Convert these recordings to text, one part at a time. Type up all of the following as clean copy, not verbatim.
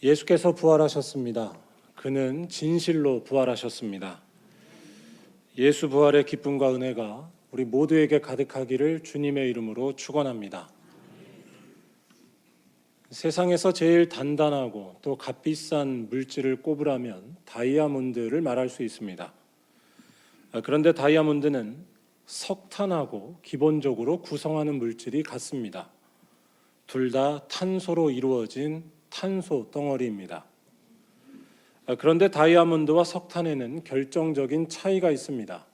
예수께서 부활하셨습니다. 그는 진실로 부활하셨습니다. 예수 부활의 기쁨과 은혜가 우리 모두에게 가득하기를 주님의 이름으로 축원합니다. 세상에서 제일 단단하고 또 값비싼 물질을 꼽으라면 다이아몬드를 말할 수 있습니다. 그런데 다이아몬드는 석탄하고 기본적으로 구성하는 물질이 같습니다. 둘 다 탄소로 이루어진 탄소 덩어리입니다. 그런데 다이아몬드와 석탄에는 결정적인 차이가 있습니다.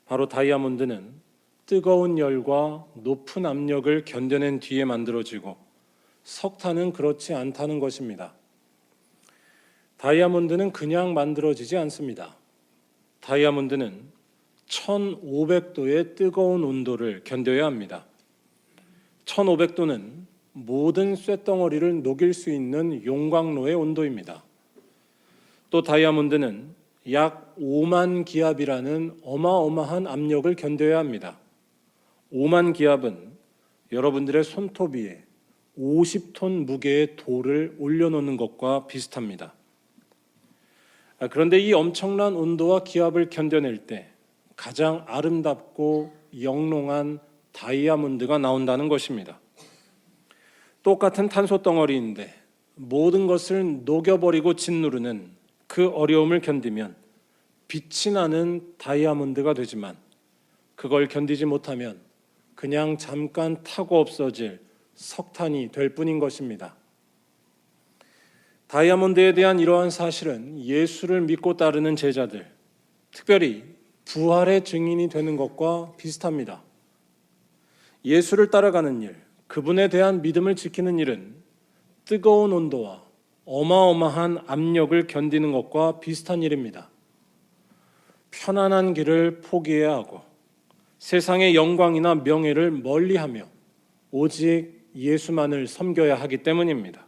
바로 다이아몬드는 뜨거운 열과 높은 압력을 견뎌낸 뒤에 만들어지고 석탄은 그렇지 않다는 것입니다. 다이아몬드는 그냥 만들어지지 않습니다. 다이아몬드는 1500도의 뜨거운 온도를 견뎌야 합니다. 1500도는 모든 쇳덩어리를 녹일 수 있는 용광로의 온도입니다. 또 다이아몬드는 약 5만 기압이라는 어마어마한 압력을 견뎌야 합니다. 5만 기압은 여러분들의 손톱 위에 50톤 무게의 돌을 올려놓는 것과 비슷합니다. 그런데 이 엄청난 온도와 기압을 견뎌낼 때 가장 아름답고 영롱한 다이아몬드가 나온다는 것입니다. 똑같은 탄소 덩어리인데 모든 것을 녹여버리고 짓누르는 그 어려움을 견디면 빛이 나는 다이아몬드가 되지만 그걸 견디지 못하면 그냥 잠깐 타고 없어질 석탄이 될 뿐인 것입니다. 다이아몬드에 대한 이러한 사실은 예수를 믿고 따르는 제자들, 특별히 부활의 증인이 되는 것과 비슷합니다. 예수를 따라가는 일, 그분에 대한 믿음을 지키는 일은 뜨거운 온도와 어마어마한 압력을 견디는 것과 비슷한 일입니다. 편안한 길을 포기해야 하고 세상의 영광이나 명예를 멀리하며 오직 예수만을 섬겨야 하기 때문입니다.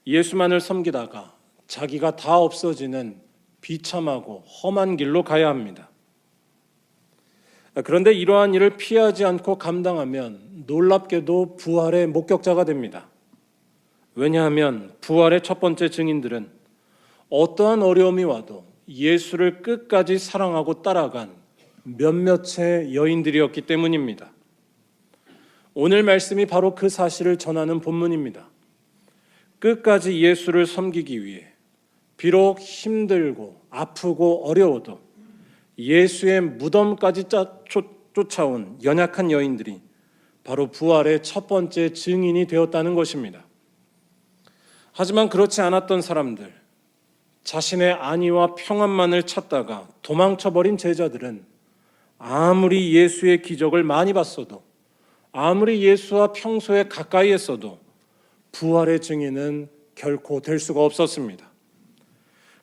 예수만을 섬기다가 자기가 다 없어지는 비참하고 험한 길로 가야 합니다. 그런데 이러한 일을 피하지 않고 감당하면 놀랍게도 부활의 목격자가 됩니다. 왜냐하면 부활의 첫 번째 증인들은 어떠한 어려움이 와도 예수를 끝까지 사랑하고 따라간 몇몇의 여인들이었기 때문입니다. 오늘 말씀이 바로 그 사실을 전하는 본문입니다. 끝까지 예수를 섬기기 위해 비록 힘들고 아프고 어려워도 예수의 무덤까지 쫓아온 연약한 여인들이 바로 부활의 첫 번째 증인이 되었다는 것입니다. 하지만 그렇지 않았던 사람들, 자신의 안위와 평안만을 찾다가 도망쳐버린 제자들은 아무리 예수의 기적을 많이 봤어도 아무리 예수와 평소에 가까이 했어도 부활의 증인은 결코 될 수가 없었습니다.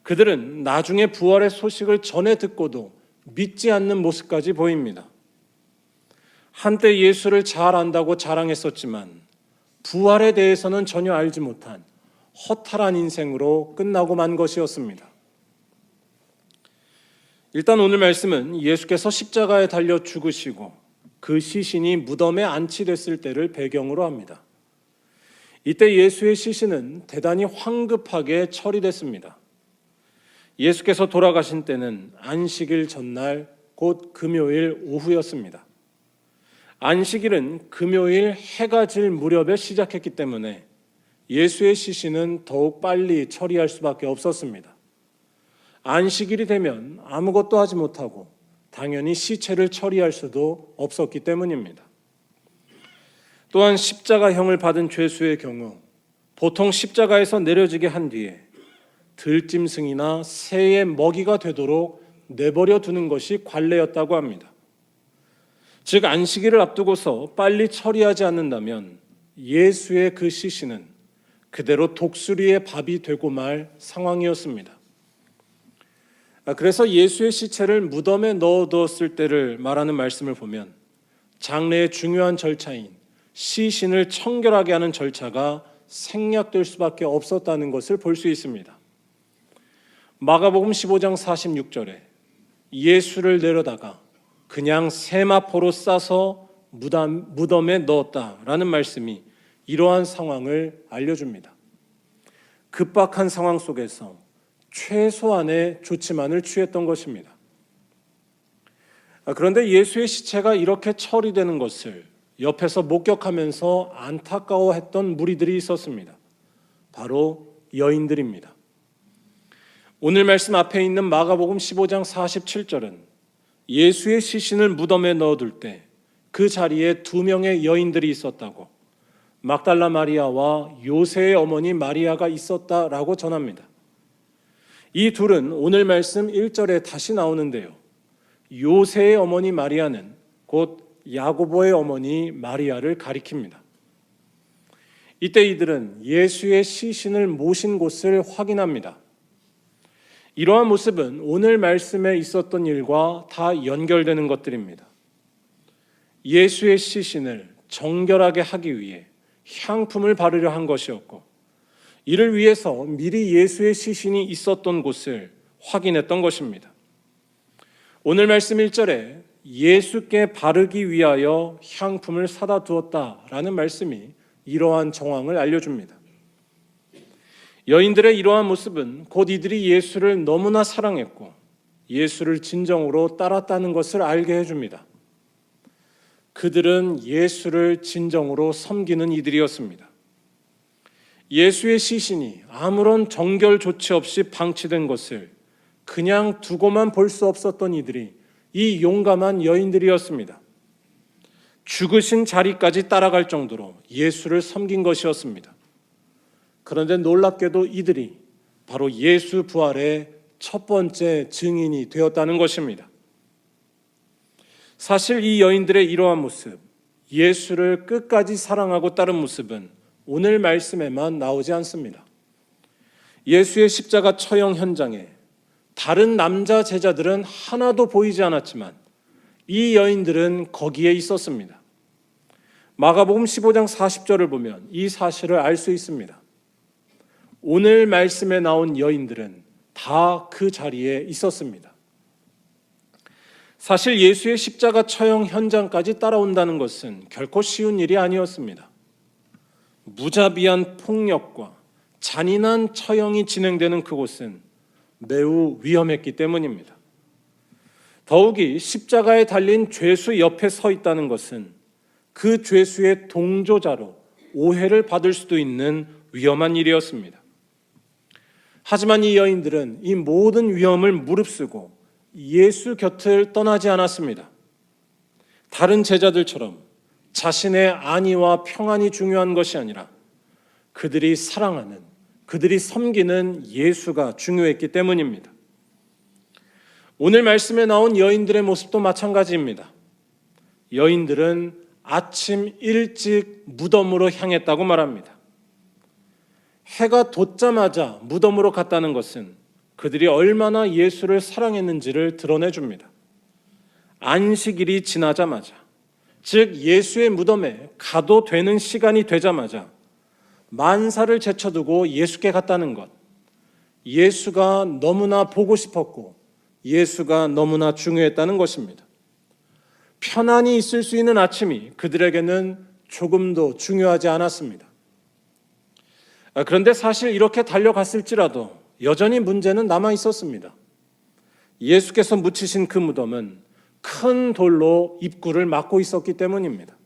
그들은 나중에 부활의 소식을 전해 듣고도 믿지 않는 모습까지 보입니다. 한때 예수를 잘 안다고 자랑했었지만 부활에 대해서는 전혀 알지 못한 허탈한 인생으로 끝나고 만 것이었습니다. 일단 오늘 말씀은 예수께서 십자가에 달려 죽으시고 그 시신이 무덤에 안치됐을 때를 배경으로 합니다. 이때 예수의 시신은 대단히 황급하게 처리됐습니다. 예수께서 돌아가신 때는 안식일 전날 곧 금요일 오후였습니다. 안식일은 금요일 해가 질 무렵에 시작했기 때문에 예수의 시신은 더욱 빨리 처리할 수밖에 없었습니다. 안식일이 되면 아무것도 하지 못하고 당연히 시체를 처리할 수도 없었기 때문입니다. 또한 십자가형을 받은 죄수의 경우 보통 십자가에서 내려지게 한 뒤에 들짐승이나 새의 먹이가 되도록 내버려 두는 것이 관례였다고 합니다. 즉 안식일을 앞두고서 빨리 처리하지 않는다면 예수의 그 시신은 그대로 독수리의 밥이 되고 말 상황이었습니다. 그래서 예수의 시체를 무덤에 넣어두었을 때를 말하는 말씀을 보면 장례의 중요한 절차인 시신을 청결하게 하는 절차가 생략될 수밖에 없었다는 것을 볼 수 있습니다. 마가복음 15장 46절에 예수를 내려다가 그냥 세마포로 싸서 무덤에 넣었다라는 말씀이 이러한 상황을 알려줍니다. 급박한 상황 속에서 최소한의 조치만을 취했던 것입니다. 그런데 예수의 시체가 이렇게 처리되는 것을 옆에서 목격하면서 안타까워했던 무리들이 있었습니다. 바로 여인들입니다. 오늘 말씀 앞에 있는 마가복음 15장 47절은 예수의 시신을 무덤에 넣어둘 때 그 자리에 2명의 여인들이 있었다고, 막달라 마리아와 요새의 어머니 마리아가 있었다라고 전합니다. 이 둘은 오늘 말씀 1절에 다시 나오는데요. 요새의 어머니 마리아는 곧 야고보의 어머니 마리아를 가리킵니다. 이때 이들은 예수의 시신을 모신 곳을 확인합니다. 이러한 모습은 오늘 말씀에 있었던 일과 다 연결되는 것들입니다. 예수의 시신을 정결하게 하기 위해 향품을 바르려 한 것이었고, 이를 위해서 미리 예수의 시신이 있었던 곳을 확인했던 것입니다. 오늘 말씀 1절에 예수께 바르기 위하여 향품을 사다 두었다라는 말씀이 이러한 정황을 알려줍니다. 여인들의 이러한 모습은 곧 이들이 예수를 너무나 사랑했고 예수를 진정으로 따랐다는 것을 알게 해줍니다. 그들은 예수를 진정으로 섬기는 이들이었습니다. 예수의 시신이 아무런 정결 조치 없이 방치된 것을 그냥 두고만 볼 수 없었던 이들이 이 용감한 여인들이었습니다. 죽으신 자리까지 따라갈 정도로 예수를 섬긴 것이었습니다. 그런데 놀랍게도 이들이 바로 예수 부활의 첫 번째 증인이 되었다는 것입니다. 사실 이 여인들의 이러한 모습, 예수를 끝까지 사랑하고 따른 모습은 오늘 말씀에만 나오지 않습니다. 예수의 십자가 처형 현장에 다른 남자 제자들은 하나도 보이지 않았지만 이 여인들은 거기에 있었습니다. 마가복음 15장 40절을 보면 이 사실을 알 수 있습니다. 오늘 말씀에 나온 여인들은 다 그 자리에 있었습니다. 사실 예수의 십자가 처형 현장까지 따라온다는 것은 결코 쉬운 일이 아니었습니다. 무자비한 폭력과 잔인한 처형이 진행되는 그곳은 매우 위험했기 때문입니다. 더욱이 십자가에 달린 죄수 옆에 서 있다는 것은 그 죄수의 동조자로 오해를 받을 수도 있는 위험한 일이었습니다. 하지만 이 여인들은 이 모든 위험을 무릅쓰고 예수 곁을 떠나지 않았습니다. 다른 제자들처럼 자신의 안위와 평안이 중요한 것이 아니라 그들이 사랑하는, 그들이 섬기는 예수가 중요했기 때문입니다. 오늘 말씀에 나온 여인들의 모습도 마찬가지입니다. 여인들은 아침 일찍 무덤으로 향했다고 말합니다. 해가 돋자마자 무덤으로 갔다는 것은 그들이 얼마나 예수를 사랑했는지를 드러내줍니다. 안식일이 지나자마자, 즉 예수의 무덤에 가도 되는 시간이 되자마자 만사를 제쳐두고 예수께 갔다는 것, 예수가 너무나 보고 싶었고 예수가 너무나 중요했다는 것입니다. 편안히 있을 수 있는 아침이 그들에게는 조금도 중요하지 않았습니다. 그런데 사실 이렇게 달려갔을지라도 여전히 문제는 남아 있었습니다. 예수께서 묻히신 그 무덤은 큰 돌로 입구를 막고 있었기 때문입니다.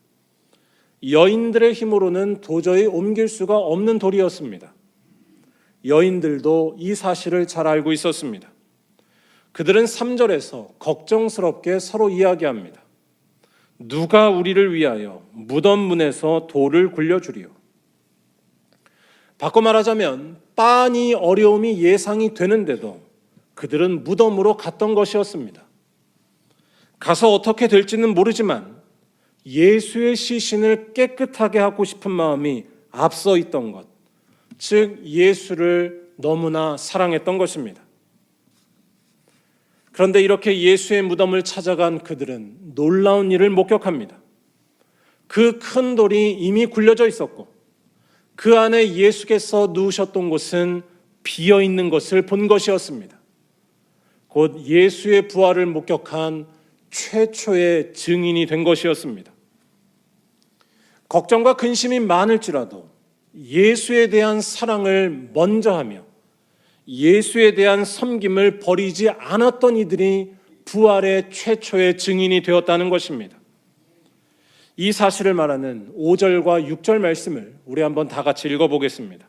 여인들의 힘으로는 도저히 옮길 수가 없는 돌이었습니다. 여인들도 이 사실을 잘 알고 있었습니다. 그들은 3절에서 걱정스럽게 서로 이야기합니다. 누가 우리를 위하여 무덤 문에서 돌을 굴려주리요. 바꿔 말하자면 빤히 어려움이 예상이 되는데도 그들은 무덤으로 갔던 것이었습니다. 가서 어떻게 될지는 모르지만 예수의 시신을 깨끗하게 하고 싶은 마음이 앞서 있던 것, 즉 예수를 너무나 사랑했던 것입니다. 그런데 이렇게 예수의 무덤을 찾아간 그들은 놀라운 일을 목격합니다. 그 큰 돌이 이미 굴려져 있었고 그 안에 예수께서 누우셨던 곳은 비어있는 것을 본 것이었습니다. 곧 예수의 부활을 목격한 최초의 증인이 된 것이었습니다. 걱정과 근심이 많을지라도 예수에 대한 사랑을 먼저 하며 예수에 대한 섬김을 버리지 않았던 이들이 부활의 최초의 증인이 되었다는 것입니다. 이 사실을 말하는 5절과 6절 말씀을 우리 한번 다 같이 읽어보겠습니다.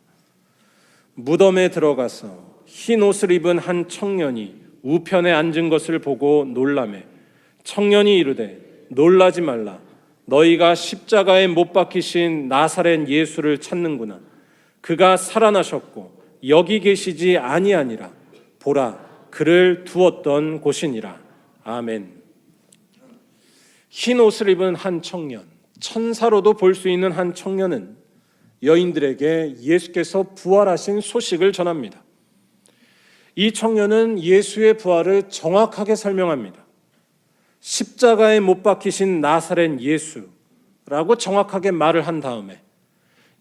무덤에 들어가서 흰 옷을 입은 한 청년이 우편에 앉은 것을 보고 놀라매 청년이 이르되 놀라지 말라. 너희가 십자가에 못 박히신 나사렛 예수를 찾는구나. 그가 살아나셨고 여기 계시지 아니하니라. 보라, 그를 두었던 곳이니라. 아멘. 흰 옷을 입은 한 청년, 천사로도 볼 수 있는 한 청년은 여인들에게 예수께서 부활하신 소식을 전합니다. 이 청년은 예수의 부활을 정확하게 설명합니다. 십자가에 못 박히신 나사렛 예수라고 정확하게 말을 한 다음에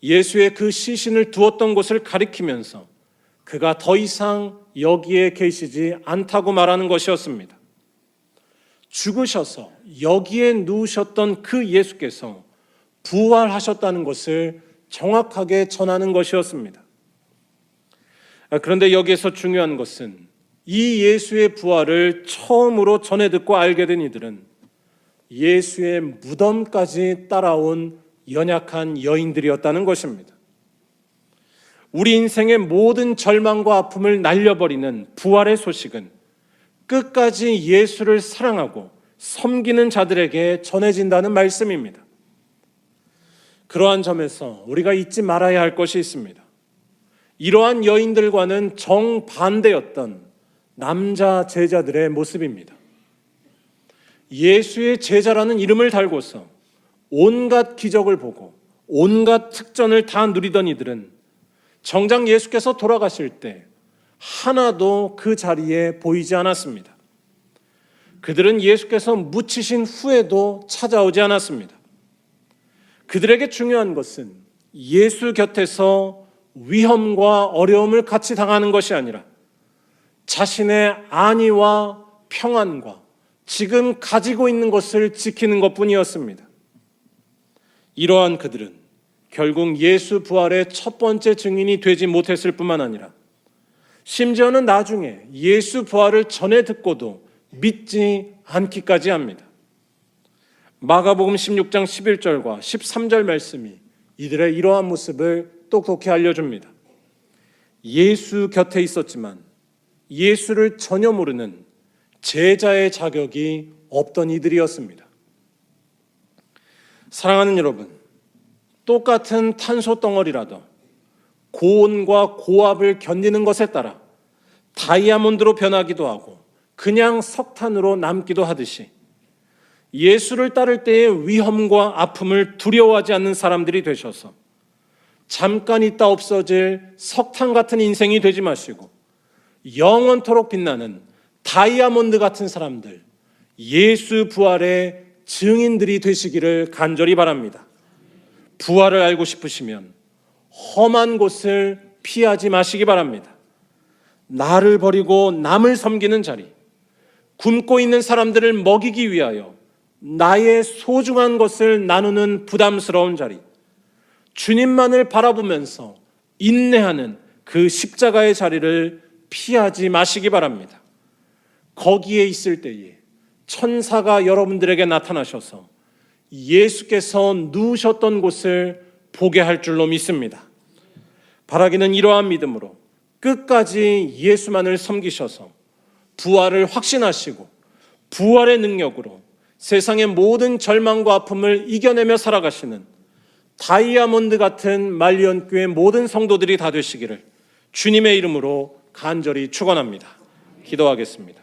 예수의 그 시신을 두었던 곳을 가리키면서 그가 더 이상 여기에 계시지 않다고 말하는 것이었습니다. 죽으셔서 여기에 누우셨던 그 예수께서 부활하셨다는 것을 정확하게 전하는 것이었습니다. 그런데 여기에서 중요한 것은 이 예수의 부활을 처음으로 전해 듣고 알게 된 이들은 예수의 무덤까지 따라온 연약한 여인들이었다는 것입니다. 우리 인생의 모든 절망과 아픔을 날려버리는 부활의 소식은 끝까지 예수를 사랑하고 섬기는 자들에게 전해진다는 말씀입니다. 그러한 점에서 우리가 잊지 말아야 할 것이 있습니다. 이러한 여인들과는 정반대였던 남자 제자들의 모습입니다. 예수의 제자라는 이름을 달고서 온갖 기적을 보고 온갖 특전을 다 누리던 이들은 정작 예수께서 돌아가실 때 하나도 그 자리에 보이지 않았습니다. 그들은 예수께서 묻히신 후에도 찾아오지 않았습니다. 그들에게 중요한 것은 예수 곁에서 위험과 어려움을 같이 당하는 것이 아니라 자신의 안위와 평안과 지금 가지고 있는 것을 지키는 것뿐이었습니다. 이러한 그들은 결국 예수 부활의 첫 번째 증인이 되지 못했을 뿐만 아니라 심지어는 나중에 예수 부활을 전해 듣고도 믿지 않기까지 합니다. 마가복음 16장 11절과 13절 말씀이 이들의 이러한 모습을 똑똑히 알려줍니다. 예수 곁에 있었지만 예수를 전혀 모르는 제자의 자격이 없던 이들이었습니다. 사랑하는 여러분, 똑같은 탄소 덩어리라도 고온과 고압을 견디는 것에 따라 다이아몬드로 변하기도 하고 그냥 석탄으로 남기도 하듯이 예수를 따를 때의 위험과 아픔을 두려워하지 않는 사람들이 되셔서 잠깐 있다 없어질 석탄 같은 인생이 되지 마시고 영원토록 빛나는 다이아몬드 같은 사람들, 예수 부활의 증인들이 되시기를 간절히 바랍니다. 부활을 알고 싶으시면 험한 곳을 피하지 마시기 바랍니다. 나를 버리고 남을 섬기는 자리, 굶고 있는 사람들을 먹이기 위하여 나의 소중한 것을 나누는 부담스러운 자리, 주님만을 바라보면서 인내하는 그 십자가의 자리를 피하지 마시기 바랍니다. 거기에 있을 때에 천사가 여러분들에게 나타나셔서 예수께서 누우셨던 곳을 보게 할 줄로 믿습니다. 바라기는 이러한 믿음으로 끝까지 예수만을 섬기셔서 부활을 확신하시고 부활의 능력으로 세상의 모든 절망과 아픔을 이겨내며 살아가시는 다이아몬드 같은 말리언교회 모든 성도들이 다 되시기를 주님의 이름으로 간절히 축원합니다. 기도하겠습니다.